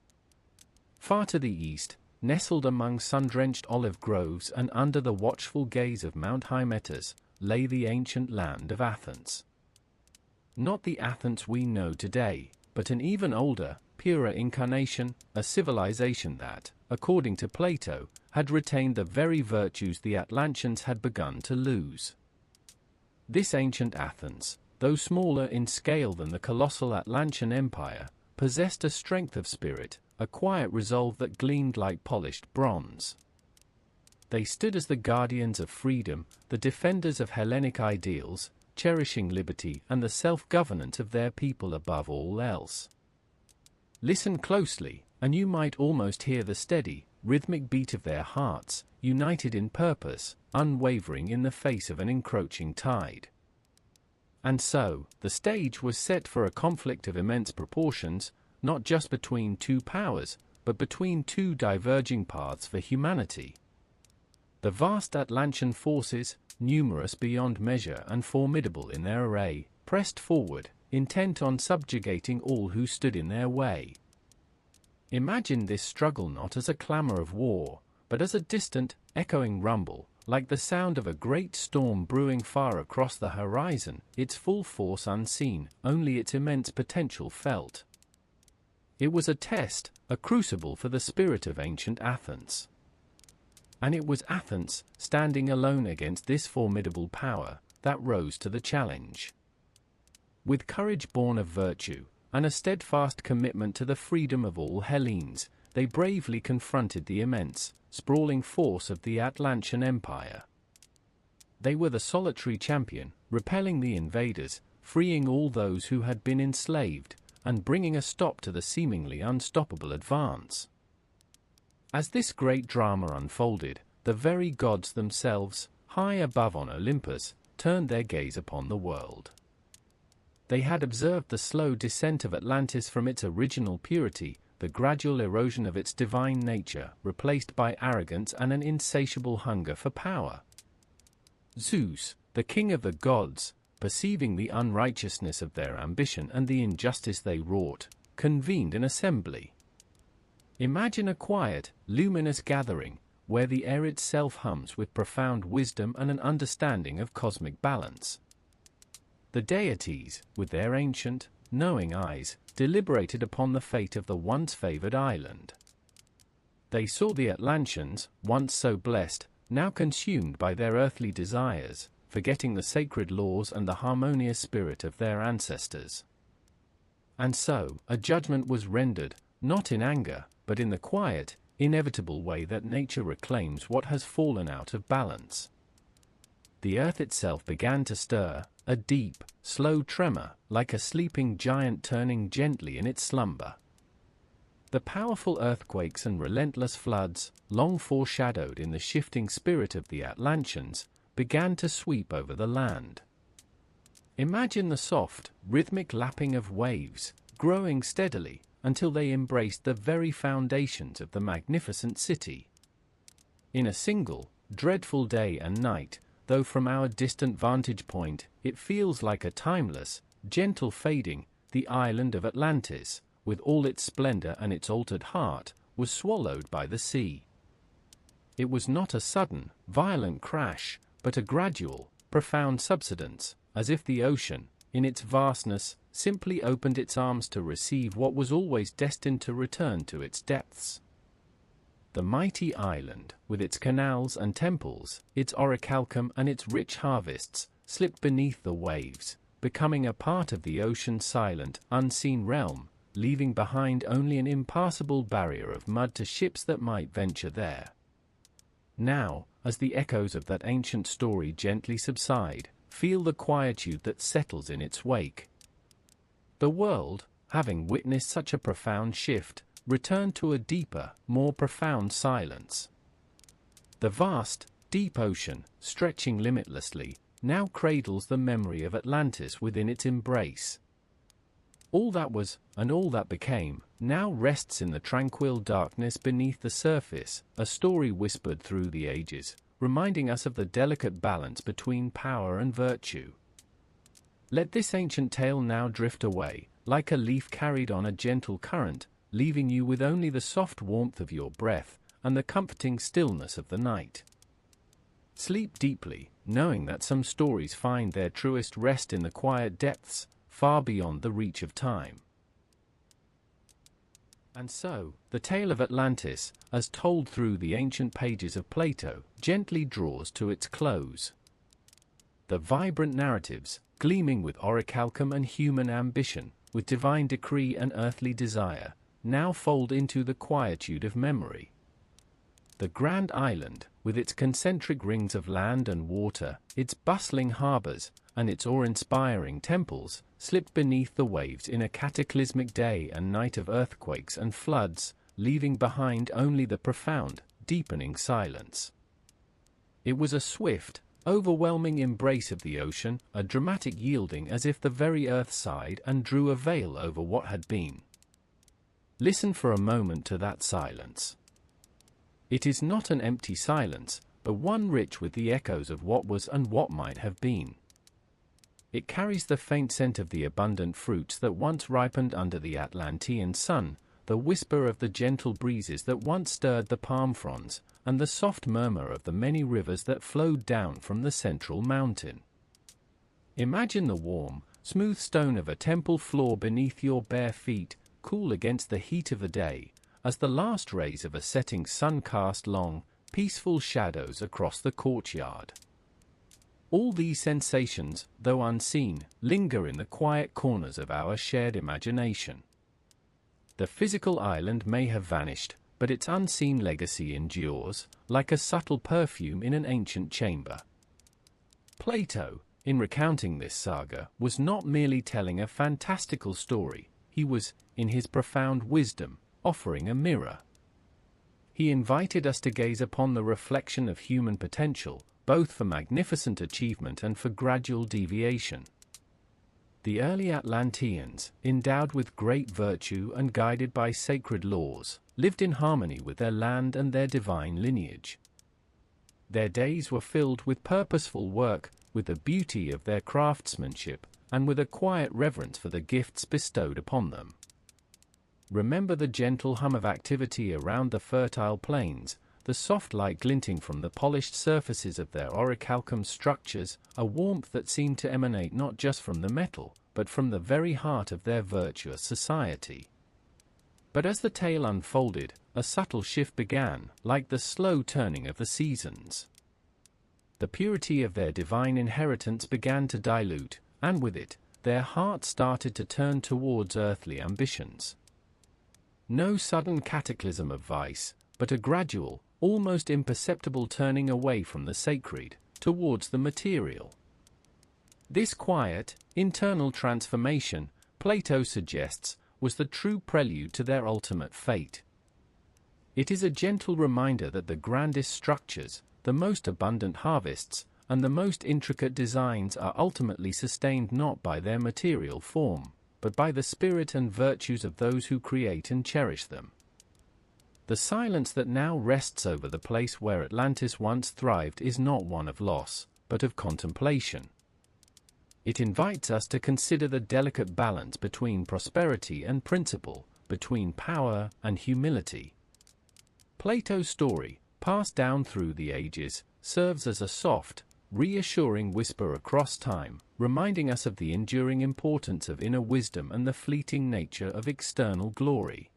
Far to the east, nestled among sun-drenched olive groves and under the watchful gaze of Mount Hymettus, lay the ancient land of Athens. Not the Athens we know today, but an even older, purer incarnation, a civilization that, according to Plato, had retained the very virtues the Atlanteans had begun to lose. This ancient Athens, though smaller in scale than the colossal Atlantean Empire, possessed a strength of spirit, a quiet resolve that gleamed like polished bronze. They stood as the guardians of freedom, the defenders of Hellenic ideals, cherishing liberty and the self-governance of their people above all else. Listen closely, and you might almost hear the steady, rhythmic beat of their hearts, united in purpose, unwavering in the face of an encroaching tide. And so, the stage was set for a conflict of immense proportions, not just between two powers, but between two diverging paths for humanity. The vast Atlantean forces, numerous beyond measure and formidable in their array, pressed forward, intent on subjugating all who stood in their way. Imagine this struggle not as a clamor of war, but as a distant, echoing rumble, like the sound of a great storm brewing far across the horizon, its full force unseen, only its immense potential felt. It was a test, a crucible for the spirit of ancient Athens. And it was Athens, standing alone against this formidable power, that rose to the challenge. With courage born of virtue, and a steadfast commitment to the freedom of all Hellenes, they bravely confronted the immense, sprawling force of the Atlantean Empire. They were the solitary champion, repelling the invaders, freeing all those who had been enslaved, and bringing a stop to the seemingly unstoppable advance. As this great drama unfolded, the very gods themselves, high above on Olympus, turned their gaze upon the world. They had observed the slow descent of Atlantis from its original purity, the gradual erosion of its divine nature, replaced by arrogance and an insatiable hunger for power. Zeus, the king of the gods, perceiving the unrighteousness of their ambition and the injustice they wrought, convened an assembly. Imagine a quiet, luminous gathering, where the air itself hums with profound wisdom and an understanding of cosmic balance. The deities, with their ancient, knowing eyes, deliberated upon the fate of the once favored island. They saw the Atlanteans, once so blessed, now consumed by their earthly desires, forgetting the sacred laws and the harmonious spirit of their ancestors. And so, a judgment was rendered, not in anger, but in the quiet, inevitable way that nature reclaims what has fallen out of balance. The earth itself began to stir, a deep, slow tremor, like a sleeping giant turning gently in its slumber. The powerful earthquakes and relentless floods, long foreshadowed in the shifting spirit of the Atlanteans, began to sweep over the land. Imagine the soft, rhythmic lapping of waves, growing steadily, until they embraced the very foundations of the magnificent city. In a single, dreadful day and night, though from our distant vantage point, it feels like a timeless, gentle fading, the island of Atlantis, with all its splendor and its altered heart, was swallowed by the sea. It was not a sudden, violent crash, but a gradual, profound subsidence, as if the ocean, in its vastness, simply opened its arms to receive what was always destined to return to its depths. The mighty island, with its canals and temples, its orichalcum and its rich harvests, slipped beneath the waves, becoming a part of the ocean's silent, unseen realm, leaving behind only an impassable barrier of mud to ships that might venture there. Now, as the echoes of that ancient story gently subside, feel the quietude that settles in its wake. The world, having witnessed such a profound shift, returned to a deeper, more profound silence. The vast, deep ocean, stretching limitlessly, now cradles the memory of Atlantis within its embrace. All that was, and all that became, now rests in the tranquil darkness beneath the surface, a story whispered through the ages, reminding us of the delicate balance between power and virtue. Let this ancient tale now drift away, like a leaf carried on a gentle current, leaving you with only the soft warmth of your breath and the comforting stillness of the night. Sleep deeply, knowing that some stories find their truest rest in the quiet depths, far beyond the reach of time. And so, the tale of Atlantis, as told through the ancient pages of Plato, gently draws to its close. The vibrant narratives, gleaming with orichalcum and human ambition, with divine decree and earthly desire, now fold into the quietude of memory. The grand island, with its concentric rings of land and water, its bustling harbors, and its awe-inspiring temples, slipped beneath the waves in a cataclysmic day and night of earthquakes and floods, leaving behind only the profound, deepening silence. It was a swift, overwhelming embrace of the ocean, a dramatic yielding as if the very earth sighed and drew a veil over what had been. Listen for a moment to that silence. It is not an empty silence, but one rich with the echoes of what was and what might have been. It carries the faint scent of the abundant fruits that once ripened under the Atlantean sun, the whisper of the gentle breezes that once stirred the palm fronds, and the soft murmur of the many rivers that flowed down from the central mountain. Imagine the warm, smooth stone of a temple floor beneath your bare feet, cool against the heat of the day, as the last rays of a setting sun cast long, peaceful shadows across the courtyard. All these sensations, though unseen, linger in the quiet corners of our shared imagination. The physical island may have vanished, but its unseen legacy endures, like a subtle perfume in an ancient chamber. Plato, in recounting this saga, was not merely telling a fantastical story, he was, in his profound wisdom, offering a mirror. He invited us to gaze upon the reflection of human potential, both for magnificent achievement and for gradual deviation. The early Atlanteans, endowed with great virtue and guided by sacred laws, lived in harmony with their land and their divine lineage. Their days were filled with purposeful work, with the beauty of their craftsmanship, and with a quiet reverence for the gifts bestowed upon them. Remember the gentle hum of activity around the fertile plains, the soft light glinting from the polished surfaces of their orichalcum structures, a warmth that seemed to emanate not just from the metal, but from the very heart of their virtuous society. But as the tale unfolded, a subtle shift began, like the slow turning of the seasons. The purity of their divine inheritance began to dilute, and with it, their hearts started to turn towards earthly ambitions. No sudden cataclysm of vice, but a gradual, almost imperceptible turning away from the sacred, towards the material. This quiet, internal transformation, Plato suggests, was the true prelude to their ultimate fate. It is a gentle reminder that the grandest structures, the most abundant harvests, and the most intricate designs are ultimately sustained not by their material form, but by the spirit and virtues of those who create and cherish them. The silence that now rests over the place where Atlantis once thrived is not one of loss, but of contemplation. It invites us to consider the delicate balance between prosperity and principle, between power and humility. Plato's story, passed down through the ages, serves as a soft, reassuring whisper across time, reminding us of the enduring importance of inner wisdom and the fleeting nature of external glory.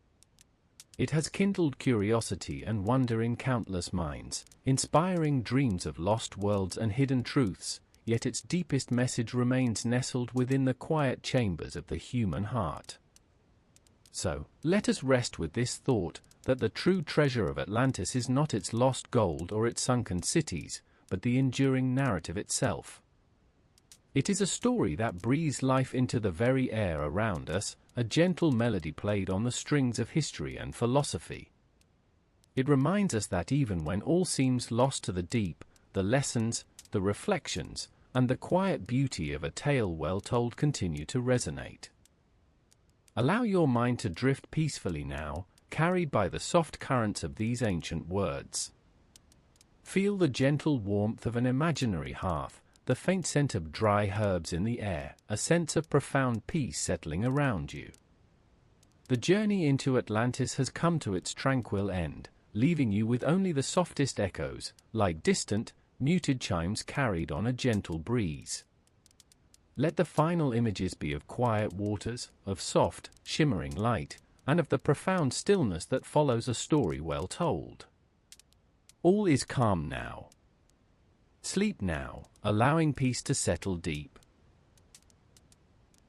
It has kindled curiosity and wonder in countless minds, inspiring dreams of lost worlds and hidden truths, yet its deepest message remains nestled within the quiet chambers of the human heart. So, let us rest with this thought, that the true treasure of Atlantis is not its lost gold or its sunken cities, but the enduring narrative itself. It is a story that breathes life into the very air around us, a gentle melody played on the strings of history and philosophy. It reminds us that even when all seems lost to the deep, the lessons, the reflections, and the quiet beauty of a tale well told continue to resonate. Allow your mind to drift peacefully now, carried by the soft currents of these ancient words. Feel the gentle warmth of an imaginary hearth, the faint scent of dry herbs in the air, a sense of profound peace settling around you. The journey into Atlantis has come to its tranquil end, leaving you with only the softest echoes, like distant, muted chimes carried on a gentle breeze. Let the final images be of quiet waters, of soft, shimmering light, and of the profound stillness that follows a story well told. All is calm now. Sleep now, allowing peace to settle deep.